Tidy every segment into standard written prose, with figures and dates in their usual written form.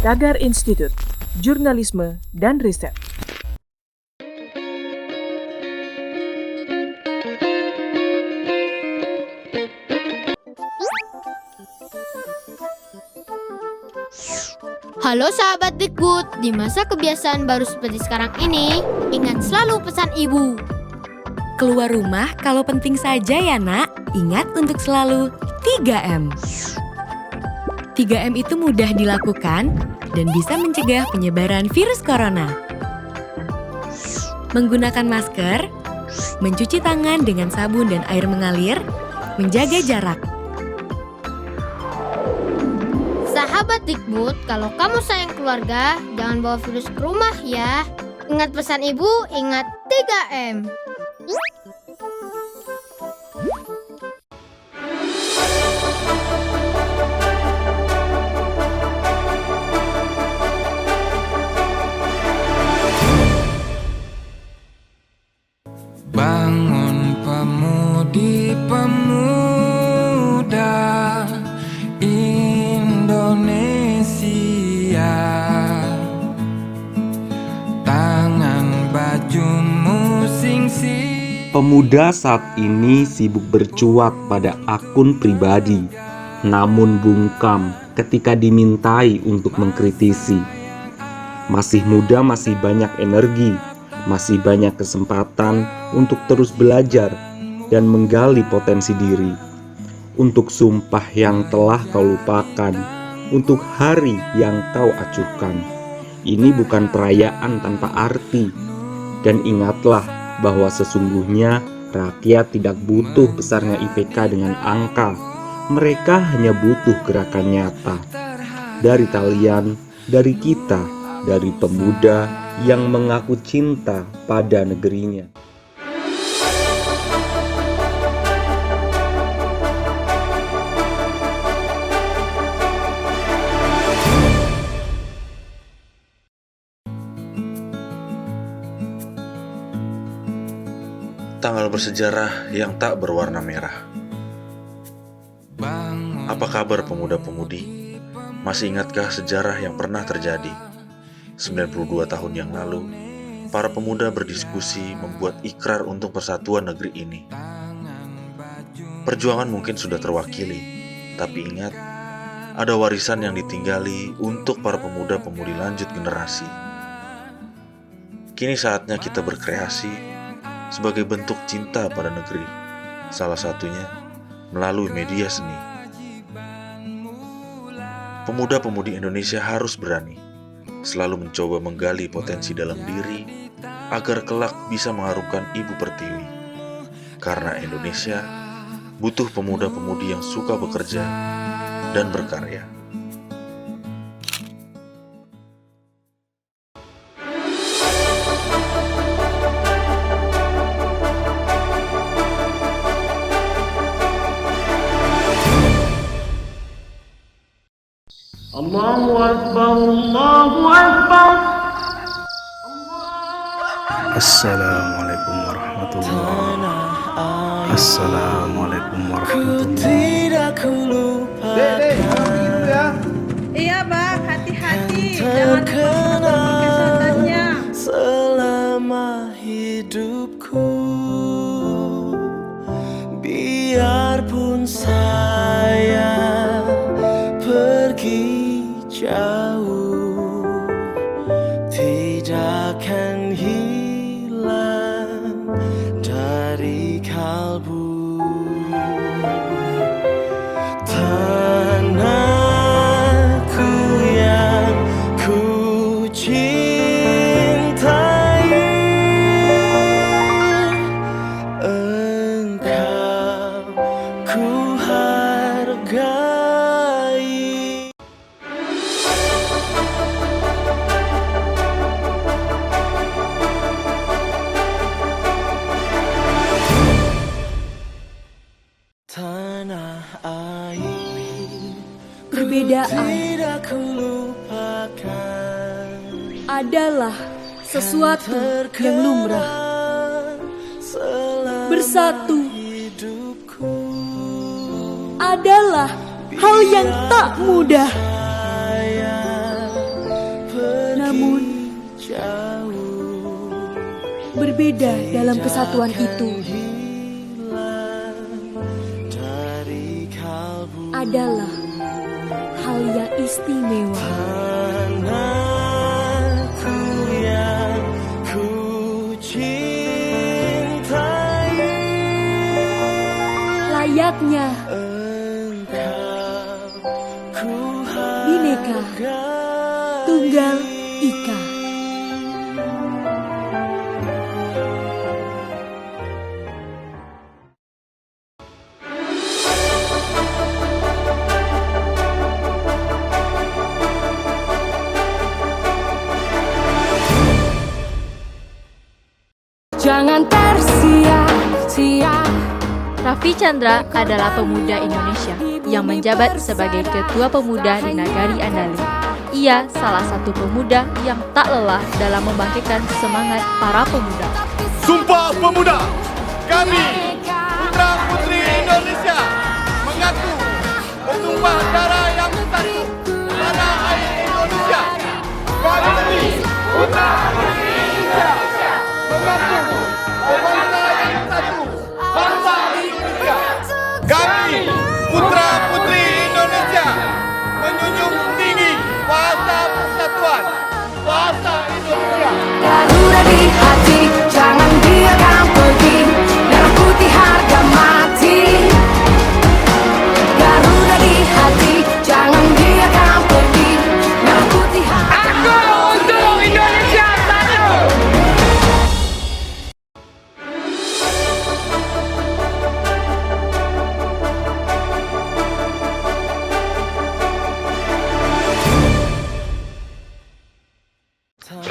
Tagar Institut, Jurnalisme dan Riset. Halo sahabat Dikbud, di masa kebiasaan baru seperti sekarang ini, ingat selalu pesan ibu. Keluar rumah kalau penting saja ya nak, ingat untuk selalu 3M. 3M itu mudah dilakukan dan bisa mencegah penyebaran virus corona. Menggunakan masker, mencuci tangan dengan sabun dan air mengalir, menjaga jarak. Sahabat Dikbud, kalau kamu sayang keluarga, jangan bawa virus ke rumah ya. Ingat pesan ibu, ingat 3M. Bangun pemudi-pemuda Indonesia, tangan bajumu sing-sing. Pemuda saat ini sibuk bercuat pada akun pribadi, namun bungkam ketika dimintai untuk mengkritisi. Masih muda, masih banyak energi, masih banyak kesempatan untuk terus belajar dan menggali potensi diri. Untuk sumpah yang telah kau lupakan, untuk hari yang kau acuhkan. Ini bukan perayaan tanpa arti. Dan ingatlah bahwa sesungguhnya rakyat tidak butuh besarnya IPK dengan angka. Mereka hanya butuh gerakan nyata. Dari kalian, dari kita, dari pemuda yang mengaku cinta pada negerinya. Tanggal bersejarah yang tak berwarna merah. Apa kabar pemuda-pemudi? Masih ingatkah sejarah yang pernah terjadi? 92 tahun yang lalu, para pemuda berdiskusi membuat ikrar untuk persatuan negeri ini. Perjuangan mungkin sudah terwakili, tapi ingat, ada warisan yang ditinggali untuk para pemuda-pemudi lanjut generasi. Kini saatnya kita berkreasi sebagai bentuk cinta pada negeri, salah satunya melalui media seni. Pemuda-pemudi Indonesia harus berani, selalu mencoba menggali potensi dalam diri agar kelak bisa mengharumkan Ibu Pertiwi. Karena Indonesia butuh pemuda-pemudi yang suka bekerja dan berkarya. Allahu Akbar, Allahu Akbar. Assalamualaikum warahmatullahi. Assalamualaikum warahmatullahi. Tidak lupakan. Iya bang, hati-hati, jangan lupa kesehatannya. Selama hidupku, biarpun saya pergi jauh, tidak akan hilang dari kalbu. Tanahku yang ku cintai, engkau ku hargai. Tanah air, Perbedaan adalah sesuatu yang lumrah. Bersatu adalah hal yang tak mudah. berbeda dalam kesatuan itu adalah hal yang istimewa. Tanahku yang ku cintai, Layaknya Bhinneka Tunggal Ika. Jangan tersia-sia. Raffi Chandra adalah pemuda Indonesia yang menjabat sebagai Ketua Pemuda di Nagari Andali. Ia salah satu pemuda yang tak lelah dalam membangkitkan semangat para pemuda. Sumpah Pemuda, kami putra-putri Indonesia mengaku bertumpah darah yang satu, tanah air Indonesia. Kami putra-putri Indonesia mengaku berbangsa yang satu, bangsa Indonesia. Kami putra-putri Indonesia menjunjung tinggi bahasa persatuan, bahasa Indonesia. Garuda di hati, jangan biarkan pergi. Merah putih harga mati. Garuda di hati, jangan biarkan pergi. Merah putih harga mati. Aku untuk Indonesia satu.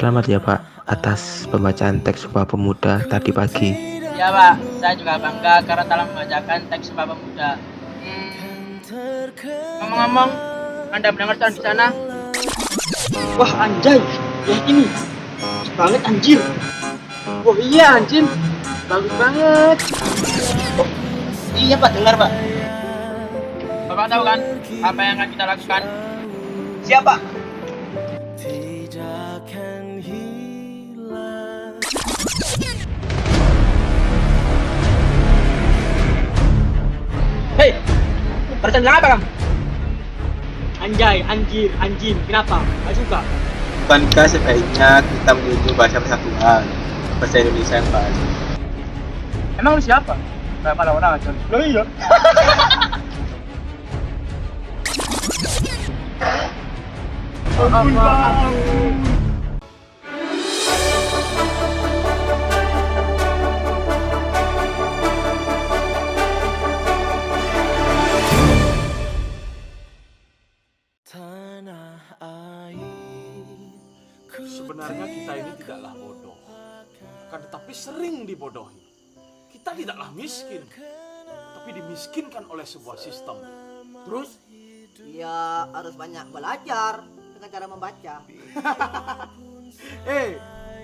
Selamat ya Pak atas pembacaan teks Sumpah Pemuda tadi pagi. Ya Pak, saya juga bangga karena telah membacakan teks Sumpah Pemuda. Ngomong-ngomong, Anda mendengar sound di sana? Wah anjay, lihat ini, bagus banget anjir. Oh iya anjir, bagus banget. Oh, iya Pak, dengar Pak. Bapak tahu kan apa yang akan kita lakukan? Siapa? Hei, percaya apa kamu? Anjay, anjir, anjing, kenapa? Gak suka? Bukankah sebaiknya kita menunjuk bahasa persatuan, bahasa Indonesia yang baik? Emang lu siapa? Gak malah orang aja. Loh iya. Sebenarnya kita ini tidaklah bodoh, akan tetapi sering dibodohi. Kita tidaklah miskin, tapi dimiskinkan oleh sebuah sistem. Terus? Ya harus banyak belajar dengan cara membaca.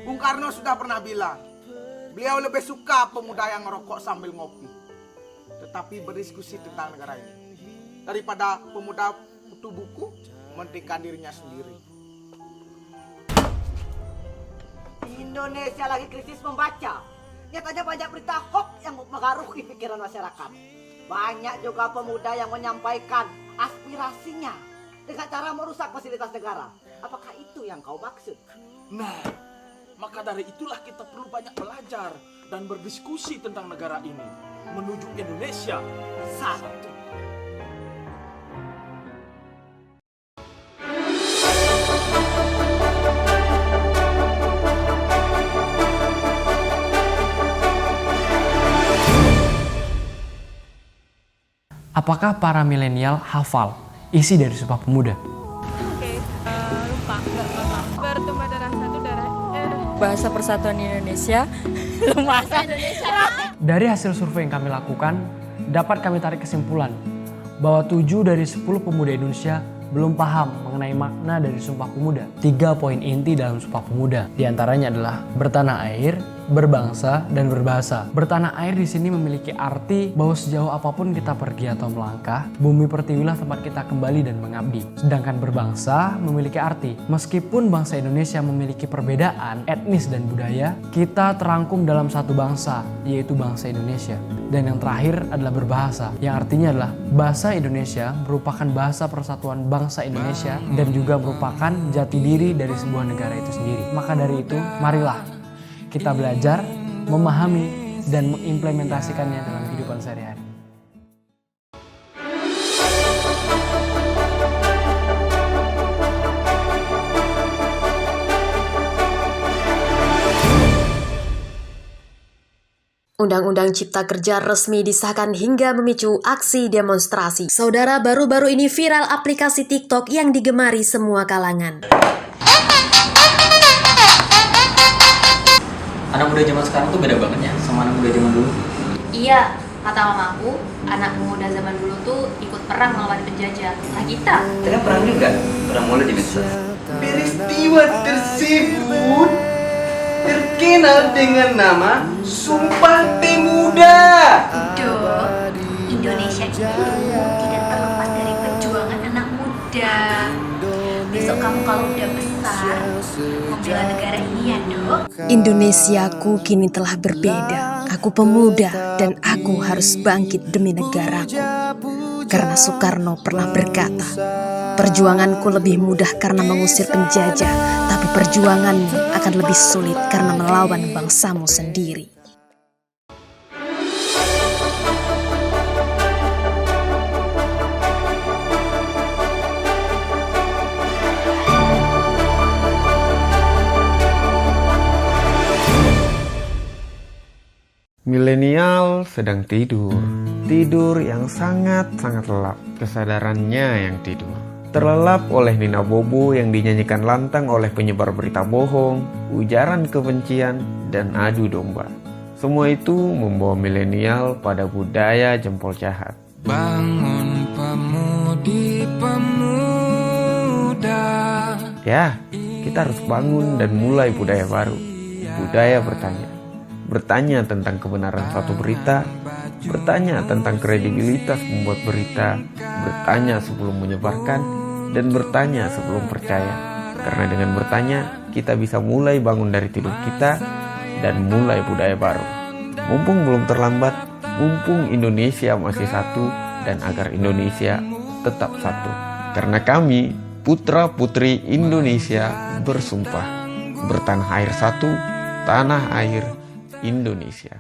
Bung Karno sudah pernah bilang, beliau lebih suka pemuda yang ngerokok sambil ngopi, tetapi berdiskusi tentang negara ini, daripada pemuda kutu buku mementingkan dirinya sendiri. Indonesia lagi krisis membaca. Nyatanya banyak berita hoax yang mengaruhi pikiran masyarakat. Banyak juga pemuda yang menyampaikan aspirasinya dengan cara merusak fasilitas negara. Apakah itu yang kau maksud? Nah, maka dari itulah kita perlu banyak belajar dan berdiskusi tentang negara ini menuju Indonesia satu. Apakah para milenial hafal isi dari Sumpah Pemuda? Lupa, nggak bertumpah darah satu darah. Bahasa Persatuan Indonesia. Bahasa Indonesia. Dari hasil survei yang kami lakukan, dapat kami tarik kesimpulan bahwa 7 dari 10 pemuda Indonesia belum paham mengenai makna dari Sumpah Pemuda. 3 poin inti dalam Sumpah Pemuda, di antaranya adalah bertanah air, berbangsa, dan berbahasa. Bertanah air di sini memiliki arti bahwa sejauh apapun kita pergi atau melangkah, bumi pertiwilah tempat kita kembali dan mengabdi. Sedangkan berbangsa memiliki arti, meskipun bangsa Indonesia memiliki perbedaan etnis dan budaya, kita terangkum dalam satu bangsa, yaitu bangsa Indonesia. Dan yang terakhir adalah berbahasa, yang artinya adalah bahasa Indonesia merupakan bahasa persatuan bangsa Indonesia dan juga merupakan jati diri dari sebuah negara itu sendiri. Maka dari itu, marilah kita belajar, memahami, dan mengimplementasikannya dalam kehidupan sehari-hari. Undang-Undang Cipta Kerja resmi disahkan hingga memicu aksi demonstrasi. Saudara, baru-baru ini viral aplikasi TikTok yang digemari semua kalangan. Anak muda zaman sekarang tuh beda banget ya sama anak muda zaman dulu. Iya, kata mamaku, anak muda zaman dulu tuh ikut perang melawan penjajah. Nah kita Perang juga, perang mulai di medsos. Peristiwa tersebut terkenal dengan nama Sumpah Pemuda. Dok, Indonesia itu tidak terlepas dari perjuangan anak muda. Besok kamu kalau udah besar, membela negara ini ya dok. Indonesiaku kini telah berbeda. Aku pemuda dan aku harus bangkit demi negaraku. Karena Soekarno pernah berkata, perjuanganku lebih mudah karena mengusir penjajah, tapi perjuanganmu akan lebih sulit karena melawan bangsamu sendiri. Milenial sedang tidur yang sangat-sangat lelap. Kesadarannya yang tidur. Terlelap oleh Nina Bobo yang dinyanyikan lantang oleh penyebar berita bohong, ujaran kebencian, dan adu domba. Semua itu membawa milenial pada budaya jempol jahat. Bangun pemudi-pemuda. Ya, kita harus bangun dan mulai budaya baru. Budaya bertanya. Bertanya tentang kebenaran suatu berita, bertanya tentang kredibilitas membuat berita, bertanya sebelum menyebarkan, dan bertanya sebelum percaya. Karena dengan bertanya, kita bisa mulai bangun dari tidur kita dan mulai budaya baru. Mumpung belum terlambat, mumpung Indonesia masih satu, dan agar Indonesia tetap satu. Karena kami, putra-putri Indonesia, bersumpah bertanah air satu, tanah air Indonesia.